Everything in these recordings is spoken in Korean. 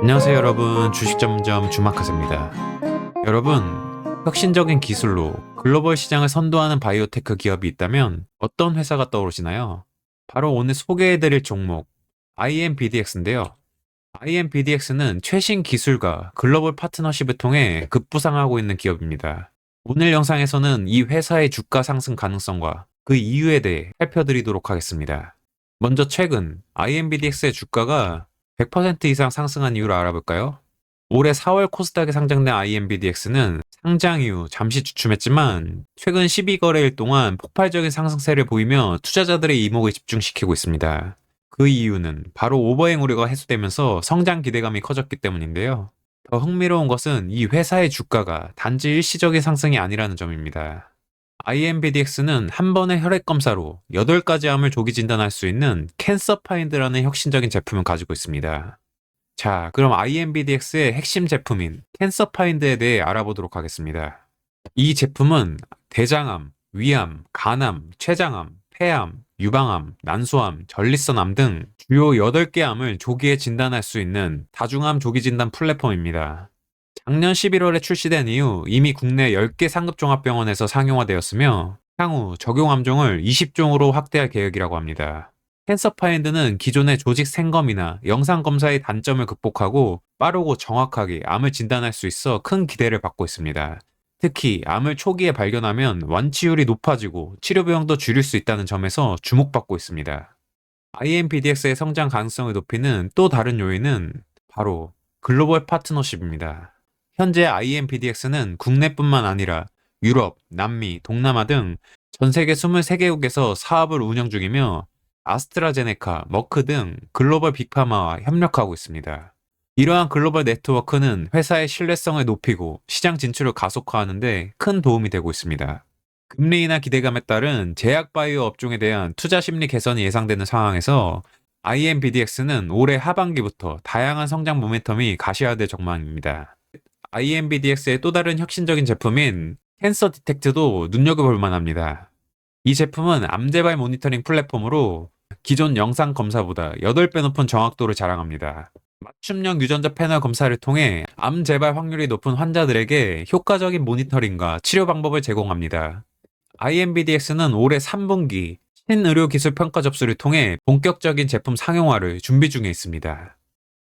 안녕하세요 여러분, 주식 전문점 주마카세입니다. 여러분, 혁신적인 기술로 글로벌 시장을 선도하는 바이오테크 기업이 있다면 어떤 회사가 떠오르시나요? 바로 오늘 소개해드릴 종목 IMBDX인데요. IMBDX는 최신 기술과 글로벌 파트너십을 통해 급부상하고 있는 기업입니다. 오늘 영상에서는 이 회사의 주가 상승 가능성과 그 이유에 대해 살펴드리도록 하겠습니다. 먼저 최근 IMBDX의 주가가 100% 이상 상승한 이유를 알아볼까요? 올해 4월 코스닥에 상장된 IMBDX는 상장 이후 잠시 주춤했지만 최근 12거래일 동안 폭발적인 상승세를 보이며 투자자들의 이목을 집중시키고 있습니다. 그 이유는 바로 오버행 우려가 해소되면서 성장 기대감이 커졌기 때문인데요. 더 흥미로운 것은 이 회사의 주가가 단지 일시적인 상승이 아니라는 점입니다. IMBDX는 한 번의 혈액 검사로 8가지 암을 조기 진단할 수 있는 캔서 파인드라는 혁신적인 제품을 가지고 있습니다. 자, 그럼 IMBDX의 핵심 제품인 캔서 파인드에 대해 알아보도록 하겠습니다. 이 제품은 대장암, 위암, 간암, 췌장암, 폐암, 유방암, 난소암, 전립선암 등 주요 8개 암을 조기에 진단할 수 있는 다중암 조기 진단 플랫폼입니다. 작년 11월에 출시된 이후 이미 국내 10개 상급종합병원에서 상용화되었으며 향후 적용 암종을 20종으로 확대할 계획이라고 합니다. 캔서파인드는 기존의 조직 생검이나 영상검사의 단점을 극복하고 빠르고 정확하게 암을 진단할 수 있어 큰 기대를 받고 있습니다. 특히 암을 초기에 발견하면 완치율이 높아지고 치료 비용도 줄일 수 있다는 점에서 주목받고 있습니다. IMBDX의 성장 가능성을 높이는 또 다른 요인은 바로 글로벌 파트너십입니다. 현재 IMBDX는 국내뿐만 아니라 유럽, 남미, 동남아 등 전 세계 23개국에서 사업을 운영 중이며 아스트라제네카, 머크 등 글로벌 빅파마와 협력하고 있습니다. 이러한 글로벌 네트워크는 회사의 신뢰성을 높이고 시장 진출을 가속화하는 데 큰 도움이 되고 있습니다. 금리 인하 기대감에 따른 제약 바이오 업종에 대한 투자 심리 개선이 예상되는 상황에서 IMBDX는 올해 하반기부터 다양한 성장 모멘텀이 가시화될 전망입니다. IMBDX의 또 다른 혁신적인 제품인 캔서 디텍트도 눈여겨볼 만합니다. 이 제품은 암 재발 모니터링 플랫폼으로 기존 영상 검사보다 8배 높은 정확도를 자랑합니다. 맞춤형 유전자 패널 검사를 통해 암 재발 확률이 높은 환자들에게 효과적인 모니터링과 치료 방법을 제공합니다. IMBDX는 올해 3분기 신의료기술 평가 접수를 통해 본격적인 제품 상용화를 준비 중에 있습니다.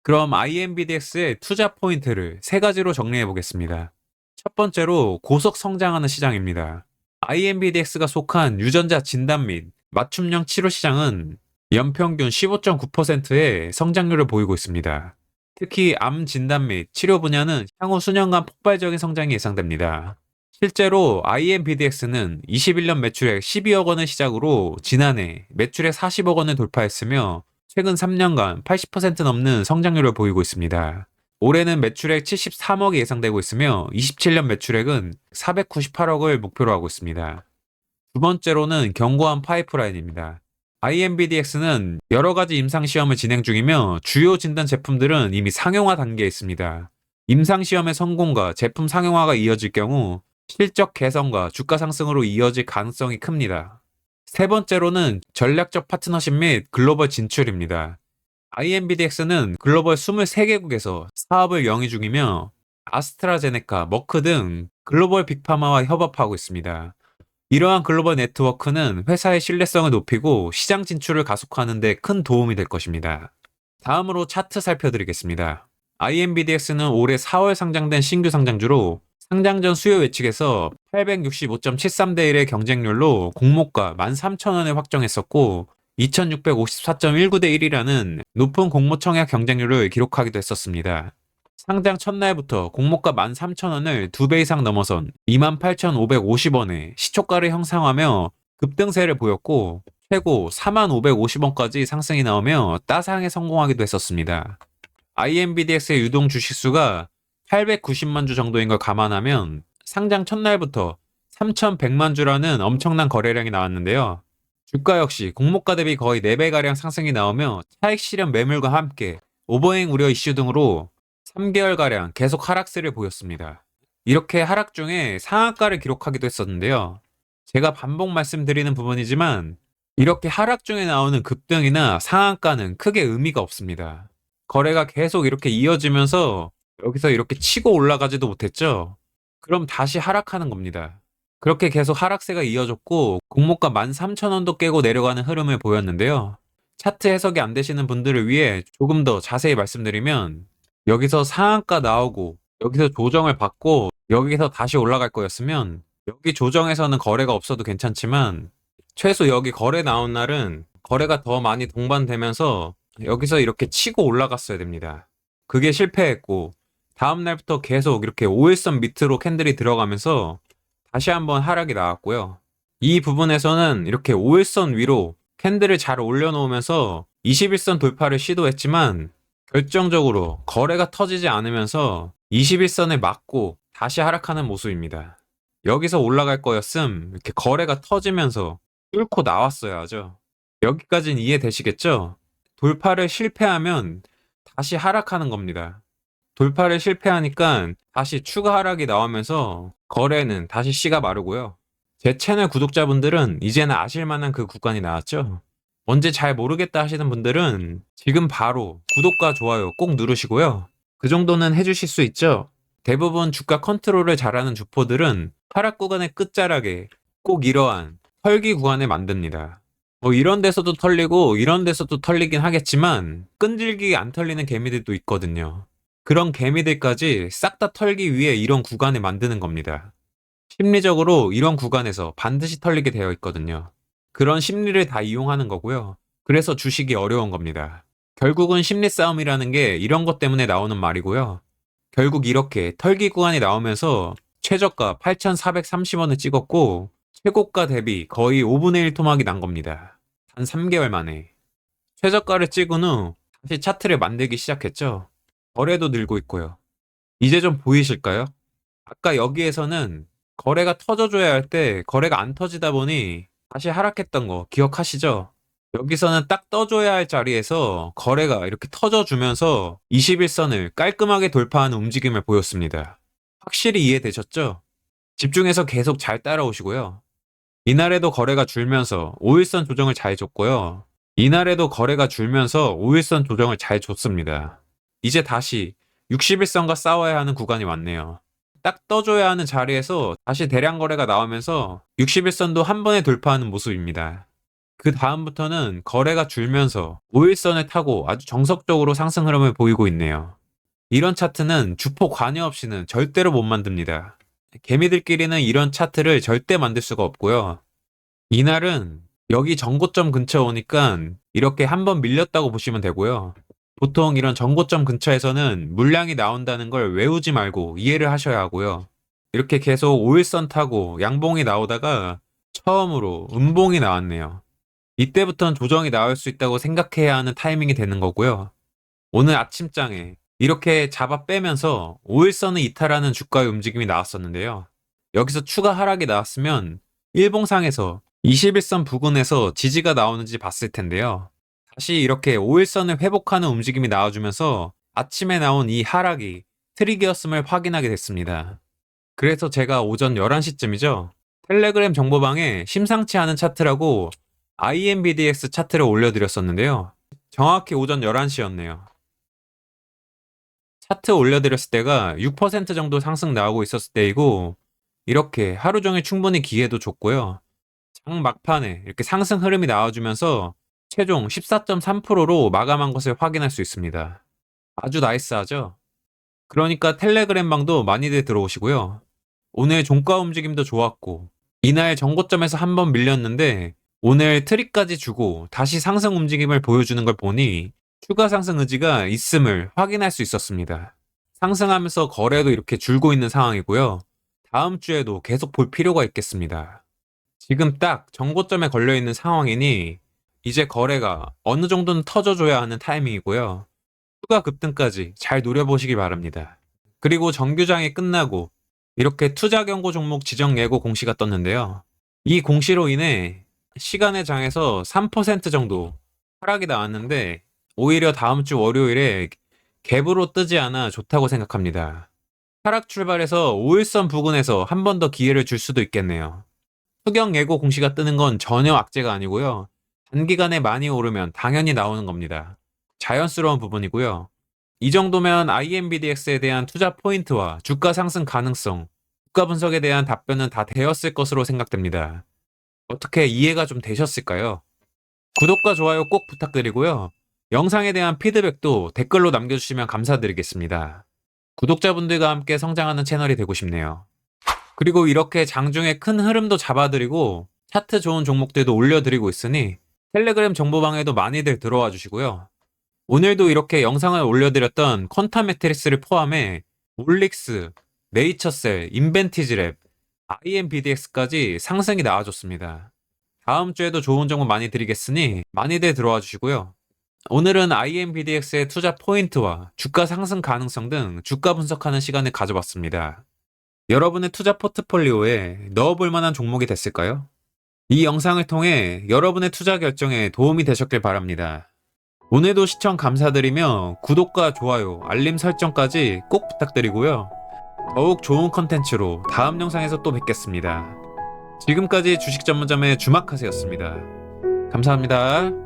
그럼 IMBDX의 투자 포인트를 3가지로 정리해 보겠습니다. 첫 번째로 고속 성장하는 시장입니다. IMBDX가 속한 유전자 진단 및 맞춤형 치료 시장은 연평균 15.9%의 성장률을 보이고 있습니다. 특히 암 진단 및 치료 분야는 향후 수년간 폭발적인 성장이 예상됩니다. 실제로 IMBDX는 21년 매출액 12억 원을 시작으로 지난해 매출액 40억 원을 돌파했으며 최근 3년간 80% 넘는 성장률을 보이고 있습니다. 올해는 매출액 73억이 예상되고 있으며 27년 매출액은 498억을 목표로 하고 있습니다. 두 번째로는 견고한 파이프라인입니다. IMBDX는 여러 가지 임상시험을 진행 중이며 주요 진단 제품들은 이미 상용화 단계에 있습니다. 임상시험의 성공과 제품 상용화가 이어질 경우 실적 개선과 주가 상승으로 이어질 가능성이 큽니다. 세 번째로는 전략적 파트너십 및 글로벌 진출입니다. IMBDX는 글로벌 23개국에서 사업을 영위 중이며 아스트라제네카, 머크 등 글로벌 빅파마와 협업하고 있습니다. 이러한 글로벌 네트워크는 회사의 신뢰성을 높이고 시장 진출을 가속화하는 데 큰 도움이 될 것입니다. 다음으로 차트 살펴드리겠습니다. IMBDX는 올해 4월 상장된 신규 상장주로 상장 전 수요 예측에서 865.73대 1의 경쟁률로 공모가 13,000원을 확정했었고 2654.19대 1이라는 높은 공모 청약 경쟁률을 기록하기도 했었습니다. 상장 첫날부터 공모가 13,000원을 2배 이상 넘어선 28,550원에 시초가를 형성하며 급등세를 보였고 최고 40,550원까지 상승이 나오며 따상에 성공하기도 했었습니다. IMBDX의 유동 주식수가 890만 주 정도인 걸 감안하면 상장 첫날부터 3,100만 주라는 엄청난 거래량이 나왔는데요. 주가 역시 공모가 대비 거의 4배가량 상승이 나오며 차익 실현 매물과 함께 오버행 우려 이슈 등으로 3개월가량 계속 하락세를 보였습니다. 이렇게 하락 중에 상한가를 기록하기도 했었는데요. 제가 반복 말씀드리는 부분이지만 이렇게 하락 중에 나오는 급등이나 상한가는 크게 의미가 없습니다. 거래가 계속 이렇게 이어지면서 여기서 이렇게 치고 올라가지도 못했죠. 그럼 다시 하락하는 겁니다. 그렇게 계속 하락세가 이어졌고 공모가 13,000원도 깨고 내려가는 흐름을 보였는데요. 차트 해석이 안 되시는 분들을 위해 조금 더 자세히 말씀드리면, 여기서 상한가 나오고 여기서 조정을 받고 여기서 다시 올라갈 거였으면 여기 조정에서는 거래가 없어도 괜찮지만, 최소 여기 거래 나온 날은 거래가 더 많이 동반되면서 여기서 이렇게 치고 올라갔어야 됩니다. 그게 실패했고 다음 날부터 계속 이렇게 5일선 밑으로 캔들이 들어가면서 다시 한번 하락이 나왔고요. 이 부분에서는 이렇게 5일선 위로 캔들을 잘 올려놓으면서 21선 돌파를 시도했지만 결정적으로 거래가 터지지 않으면서 21선을 맞고 다시 하락하는 모습입니다. 여기서 올라갈 거였음 이렇게 거래가 터지면서 뚫고 나왔어야죠. 여기까지는 이해되시겠죠? 돌파를 실패하면 다시 하락하는 겁니다. 돌파를 실패하니까 다시 추가 하락이 나오면서 거래는 다시 씨가 마르고요. 제 채널 구독자분들은 이제는 아실만한 그 구간이 나왔죠? 뭔지 잘 모르겠다 하시는 분들은 지금 바로 구독과 좋아요 꼭 누르시고요. 그 정도는 해주실 수 있죠? 대부분 주가 컨트롤을 잘하는 주포들은 하락 구간의 끝자락에 꼭 이러한 털기 구간을 만듭니다. 뭐 이런 데서도 털리고 이런 데서도 털리긴 하겠지만 끈질기게 안 털리는 개미들도 있거든요. 그런 개미들까지 싹 다 털기 위해 이런 구간을 만드는 겁니다. 심리적으로 이런 구간에서 반드시 털리게 되어 있거든요. 그런 심리를 다 이용하는 거고요. 그래서 주식이 어려운 겁니다. 결국은 심리 싸움이라는 게 이런 것 때문에 나오는 말이고요. 결국 이렇게 털기 구간이 나오면서 최저가 8,430원을 찍었고 최고가 대비 거의 5분의 1 토막이 난 겁니다. 단 3개월 만에. 최저가를 찍은 후 다시 차트를 만들기 시작했죠. 거래도 늘고 있고요. 이제 좀 보이실까요? 아까 여기에서는 거래가 터져줘야 할 때 거래가 안 터지다 보니 다시 하락했던 거 기억하시죠? 여기서는 딱 떠줘야 할 자리에서 거래가 이렇게 터져주면서 21선을 깔끔하게 돌파하는 움직임을 보였습니다. 확실히 이해되셨죠? 집중해서 계속 잘 따라오시고요. 이날에도 거래가 줄면서 5일선 조정을 잘 줬고요. 이날에도 거래가 줄면서 5일선 조정을 잘 줬습니다. 이제 다시 61선과 싸워야 하는 구간이 왔네요. 딱 떠줘야 하는 자리에서 다시 대량 거래가 나오면서 61선도 한 번에 돌파하는 모습입니다. 그 다음부터는 거래가 줄면서 5일선을 타고 아주 정석적으로 상승 흐름을 보이고 있네요. 이런 차트는 주포 관여 없이는 절대로 못 만듭니다. 개미들끼리는 이런 차트를 절대 만들 수가 없고요. 이날은 여기 전고점 근처 오니까 이렇게 한번 밀렸다고 보시면 되고요. 보통 이런 전고점 근처에서는 물량이 나온다는 걸 외우지 말고 이해를 하셔야 하고요. 이렇게 계속 5일선 타고 양봉이 나오다가 처음으로 음봉이 나왔네요. 이때부터는 조정이 나올 수 있다고 생각해야 하는 타이밍이 되는 거고요. 오늘 아침장에 이렇게 잡아 빼면서 5일선을 이탈하는 주가의 움직임이 나왔었는데요. 여기서 추가 하락이 나왔으면 일봉상에서 21선 부근에서 지지가 나오는지 봤을 텐데요. 다시 이렇게 5일선을 회복하는 움직임이 나와주면서 아침에 나온 이 하락이 트릭이었음을 확인하게 됐습니다. 그래서 제가 오전 11시쯤이죠. 텔레그램 정보방에 심상치 않은 차트라고 IMBDX 차트를 올려드렸었는데요. 정확히 오전 11시였네요. 차트 올려드렸을 때가 6% 정도 상승 나오고 있었을 때이고, 이렇게 하루 종일 충분히 기회도 줬고요. 장 막판에 이렇게 상승 흐름이 나와주면서 최종 14.3%로 마감한 것을 확인할 수 있습니다. 아주 나이스하죠? 그러니까 텔레그램 방도 많이들 들어오시고요. 오늘 종가 움직임도 좋았고, 이날 정고점에서 한번 밀렸는데 오늘 트릭까지 주고 다시 상승 움직임을 보여주는 걸 보니 추가 상승 의지가 있음을 확인할 수 있었습니다. 상승하면서 거래도 이렇게 줄고 있는 상황이고요. 다음 주에도 계속 볼 필요가 있겠습니다. 지금 딱 정고점에 걸려있는 상황이니 이제 거래가 어느 정도는 터져줘야 하는 타이밍이고요. 추가 급등까지 잘 노려보시기 바랍니다. 그리고 정규장이 끝나고 이렇게 투자 경고 종목 지정 예고 공시가 떴는데요. 이 공시로 인해 시간의 장에서 3% 정도 하락이 나왔는데 오히려 다음 주 월요일에 갭으로 뜨지 않아 좋다고 생각합니다. 하락 출발해서 5일선 부근에서 한 번 더 기회를 줄 수도 있겠네요. 투경 예고 공시가 뜨는 건 전혀 악재가 아니고요. 단기간에 많이 오르면 당연히 나오는 겁니다. 자연스러운 부분이고요. 이 정도면 IMBDX에 대한 투자 포인트와 주가 상승 가능성, 주가 분석에 대한 답변은 다 되었을 것으로 생각됩니다. 어떻게 이해가 좀 되셨을까요? 구독과 좋아요 꼭 부탁드리고요. 영상에 대한 피드백도 댓글로 남겨주시면 감사드리겠습니다. 구독자분들과 함께 성장하는 채널이 되고 싶네요. 그리고 이렇게 장중에 큰 흐름도 잡아드리고 차트 좋은 종목들도 올려드리고 있으니 텔레그램 정보방에도 많이들 들어와 주시고요. 오늘도 이렇게 영상을 올려드렸던 퀀타 매트릭스를 포함해 올릭스, 네이처셀, 인벤티지랩, IMBDX까지 상승이 나와줬습니다. 다음 주에도 좋은 정보 많이 드리겠으니 많이들 들어와 주시고요. 오늘은 IMBDX의 투자 포인트와 주가 상승 가능성 등 주가 분석하는 시간을 가져봤습니다. 여러분의 투자 포트폴리오에 넣어볼 만한 종목이 됐을까요? 이 영상을 통해 여러분의 투자 결정에 도움이 되셨길 바랍니다. 오늘도 시청 감사드리며 구독과 좋아요, 알림 설정까지 꼭 부탁드리고요. 더욱 좋은 컨텐츠로 다음 영상에서 또 뵙겠습니다. 지금까지 주식 전문점의 주막하세였습니다. 감사합니다.